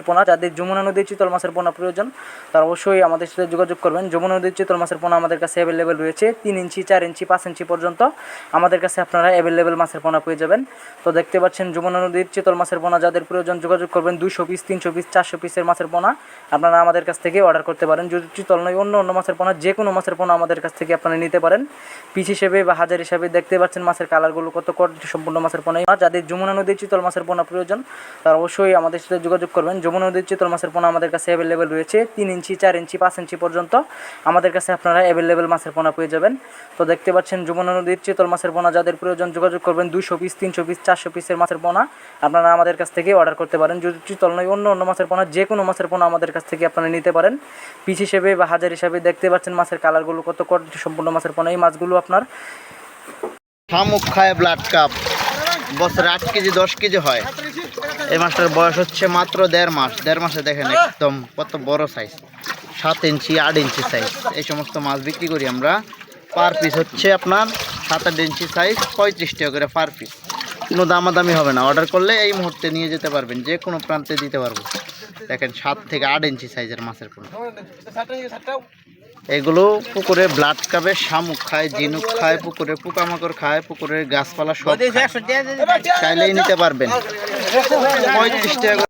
পোনা। যাদের যমুনা নদীর চিতল মাছের পোনা প্রয়োজন তারা অবশ্যই আমাদের সাথে যোগাযোগ করবেন। যমুনা নদীর চিতল মাছের পোনা আমাদের কাছে অ্যাভেলেবেল রয়েছে। 3 ইঞ্চি, 4 ইঞ্চি, 5 ইঞ্চি পর্যন্ত আমাদের কাছে আপনারা অ্যাভেলেবেল মাছের পোনা পেয়ে যাবেন। তো দেখতে পাচ্ছেন যমুনা নদীর চিতল মাছের পোনা যাদের প্রয়োজন যোগাযোগ করবেন। 200 পিস, 300 পিস, 400 পিসের মাছের পোনা আপনারা আমাদের কাছ থেকে অর্ডার করতে পারেন। যদি চিতল নয় অন্য মাছের পোনা, যে কোনো মাছের পোনা আমাদের কাছ থেকে আপনারা নিতে পারেন। পিস হিসেবে বা হাজার হিসাবে দেখতে পাচ্ছেন মাছের কালারগুলো কত কোয়ালিটি সম্পূর্ণ মাছের পোনা। যাদের যমুনা নদীর চিতল মাছের পোনা প্রয়োজন তারা অবশ্যই আমাদের সাথে যোগাযোগ করবেন। যমুনা নদীর চিতল মাছের পোনা আমাদের কাছে অ্যাভেলেবেল রয়েছে। 3 ইঞ্চি, 4 ইঞ্চি, 5 ইঞ্চি পর্যন্ত আমাদের কাছে আপনারা অ্যাভেলেবেল মাছের পোনা পেয়ে যাবেন। তো দেখতে পাচ্ছেন যমুনা নদীর চিতল মাছের পোনা যাদের প্রয়োজন যোগাযোগ করবেন। 200 পিস, 300 পিস, 400 পিসের মাছের পোনা আপনারা আমাদের কাছ থেকে অর্ডার করতে পারেন। যদি চিতল নয় অন্য মাছের পোনা, যে কোনো মাছের পোনা আমাদের কাছ থেকে আপনারা নিতে পারেন। পিস হিসেবে বা হাজার হিসাবে দেখতে পাচ্ছেন মাছের কালারগুলো কত কোয়ালিটি সম্পূর্ণ মাছের পোনা। এই মাছগুলো আপনার শামুক খায় ব্লাড কাপ, বছরে 8 কেজি 10 কেজি হয়। এই মাছটার বয়স হচ্ছে মাত্র 1.5 মাস। 1.5 মাসে দেখেন একদম কত বড় সাইজ, 7 ইঞ্চি 8 ইঞ্চি সাইজ। এই সমস্ত মাছ বিক্রি করি আমরা। পার পিস হচ্ছে আপনার 7-8 ইঞ্চি সাইজ 35 টাকা করে পার পিস। কোনো দামাদামি হবে না, অর্ডার করলে এই মুহূর্তে নিয়ে যেতে পারবেন, যে কোনো প্রান্তে দিতে পারবো। দেখেন 7 থেকে 8 ইঞ্চি সাইজের মাছের পোনা। এগুলো পুকুরে ব্লাড কাপে শামুক খায়, ঝিনুক খায়, পুকুরে পোকামাকড় খায়, পুকুরের গাছপালা সব চাইলেই নিতে পারবেন। 35 টাকা।